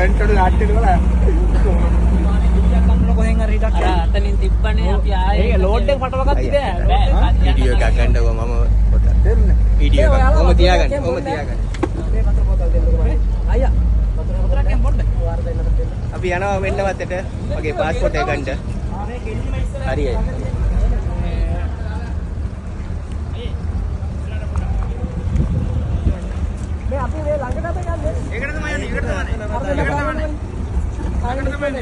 වෙන්ටඩ් ලාට්ටේට වල කොහෙන් හරි හිටක් අතනින් තිබ්බනේ අපි ආයේ ඒක ලෝඩ් එක පටව ගත්තද බෑ වීඩියෝ එකක් ගන්නකො මම පොතක් දෙන්න වීඩියෝ එකක් කොහොම තියාගන්න කොහොම තියාගන්න මේ වතුර බෝතල් දෙන්නකෝ අයියා වතුරක් එම් බොන්න වාර දෙන්නට දෙන්න අපි යනවා වෙන්නවත්තට මගේ પાස්පෝර්ට් එක ගන්න හරියයි මේ අපි මේ ළඟට අපි යන්නේ ඒකට තමයි යන්නේ ඒකට තමයි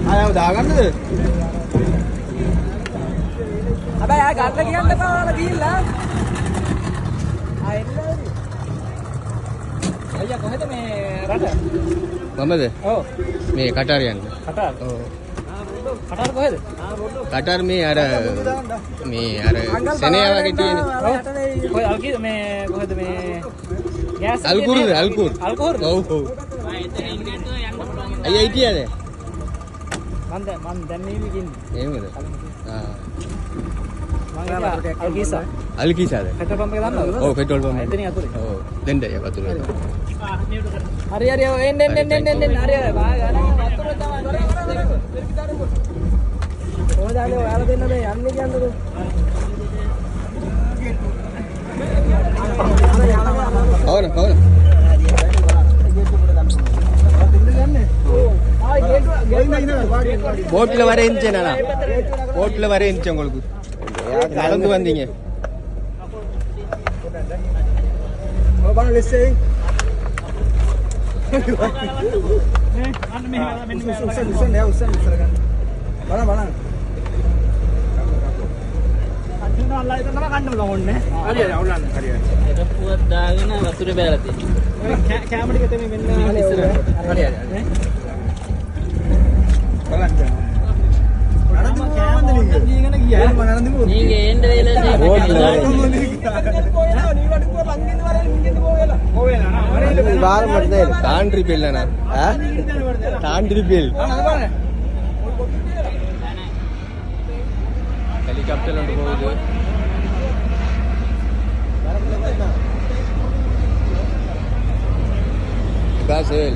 ආයව දාගන්නද හැබැයි ආ ගන්න කියන්න එපා ඔයාලා ගිහිල්ලා ආ එන්නේ අයියා කොහෙද මේ රට මමද ඔව් මේ කටාර යන්නේ කටාර ඔව් කටාර කොහෙද කටාර මේ අර සෙනෙහ වගේ තියෙන කොයි අල්කි මේ කොහෙද මේ ගෑස් අල්කුර් ඔව් ඔව් අයියා හිටියද මන් දැන් නීවි කින්නේ එහෙමද ආ මම අල්කිසා අල්කිසාද පෙට්‍රල් පම්ප් එක දන්නවද ඔව් පෙට්‍රෝල් පම්ප් එතනින් අතුලේ ඔව් දෙන්න ය වතුර හරි හරි එන්න හරි බා ගන්න වතුර තමයි ඕදාලේ ඔයාලා දෙන්න මේ යන්නේ කියන්නකෝ ඕන போட்ல வர இருந்துச்சேனா போட்ல வர இருந்துச்சு உங்களுக்கு நடந்து வந்தீங்க බලන්න ලෙස්සේ උස්සන් ගන්න බලන්න අල්ලා ඉතින් තමයි කන්න ඕනේ හරියට අවුලන්න හරියට එරපුවක් දාගෙන වතුරේ බැලලා තියෙනවා කැමරේ ටික තමයි මෙන්න ඉස්සර හරියට நீங்க ஏண்ட வேலை தாண்டி பில் தாண்டி பில் ஹெலிகாப்டர் ஒன்று போகுது காசேல்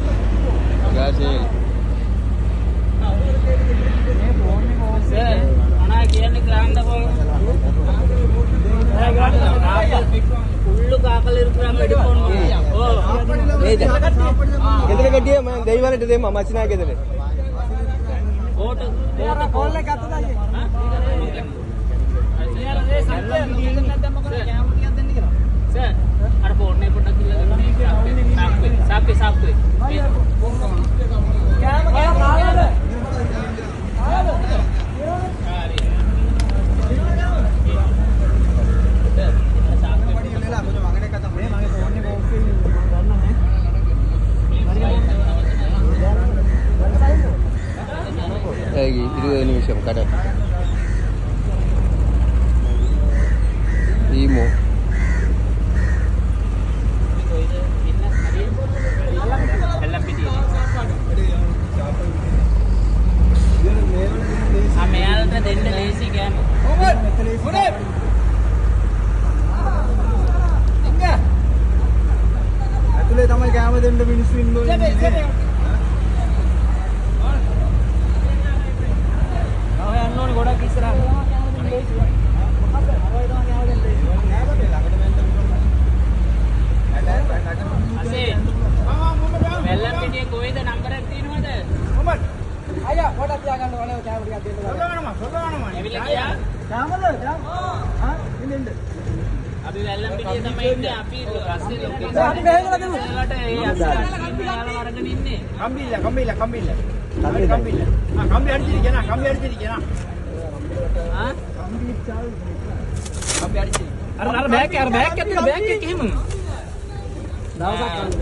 சார் ஆனா කියන්නේ கிராண்ட ஃபுல்லு காக்கல் இருக்குறாங்க எடுப்போம் ஓ ගෙදර කටිය මම දෙයිවලට දෙන්න මචිනා ගෙදර ඕට කෝල් එක අතට දාන්නේ සර් අර ෆෝන් එක පොඩ්ඩක් කිල්ලගෙන සාප්පේ lagi 20 நிமிஷம் கடை ඊමෝ මෙයාලට දෙන්න ලේසි කෑම ඇතුලේ තමයි කෑම දෙන්න මිනිස්සු ඉන්නේ ගොඩක් ඉස්සරහ වෙල්ලම් පිටියේ කොයිද නම්බරයක් තියෙනවද මොමඩ් අයියා පොඩක් තියාගන්න ඕනේ කෑම ටිකක් දෙන්න සොල්ලවනවා එවිල ගියා කෑමද ආ ඉන්න අපි වෙල්ලම් පිටියේ තමයි ඉන්නේ අපි රස්සේ ලොකේෂන් අපි මෙහෙමලා දෙමු ඒකට ඒ අස්සලා අරගෙන ඉන්නේ කම්බිල්ල ආ කම්බි අடிச்சிருக்கேனா ආ අර බෑග් එක එහෙම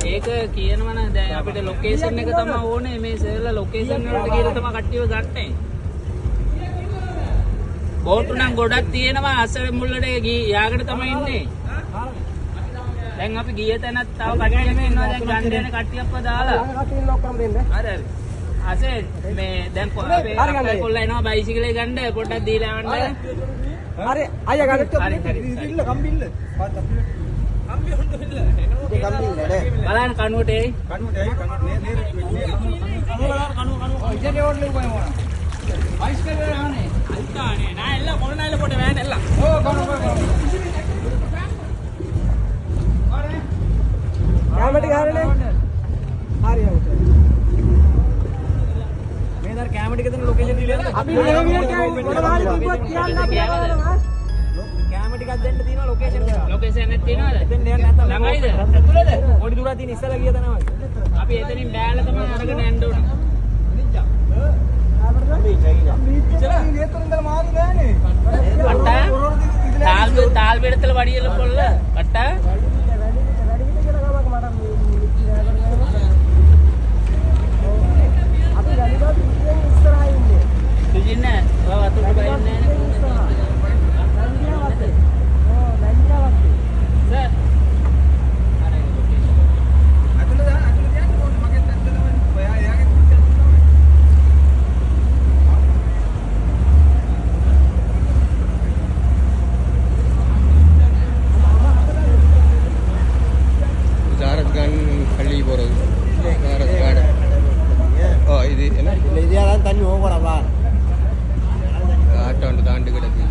ඒක කියනවනේ දැන් අපිට ලොකේෂන් එක තමයි ඕනේ මේ සර්ලා ලොකේෂන් වලට කියලා තමයි කට්ටියව ගන්නේ බෝට් නම් ගොඩක් තියෙනවා අසල මුල්ලට යාකට තමයි ඉන්නේ දැන් අපි ගිය තැනත් තව කට්ටියක් ඉන්නවා දැන් ගන්න දෙන කට්ටියක්ව දාලා කටින් ඔක්කොම දෙන්න හරි අසේ මේ දැන් අපේ කොල්ලා එනවා බයිසිකලේ ගන්න පොඩ්ඩක් දීලා යන්න හරි අයියා ගන්න හරි කම්බිල්ල බලන්න කනුවට එයි. කැමටි ගහරනේ. හරි හරි. මේ දර කැමටි ගෙදර ලොකේෂන් දීලා අපි මේ මොනවාරි කිව්වත් කියන්න අපි කරනවා. කැමටි එකක් දෙන්න තියෙනවා ලොකේෂන් එක. ලොකේෂන් එකක් තියෙනවද? එතෙන් යන්න නැත්නම් ළඟයිද? ඇතුළේද? පොඩි දුරක් තියෙන ඉස්සලා ගිය තැන වගේ. අපි එතනින් බෑලා තමයි අරගෙන යන්න ඕන. තාල් බෙඩතල වඩියල පොල්ල කට්ටා තුජින්න වතුරට බයින්නේ ஆட்டோ தாண்டு கிடக்கு.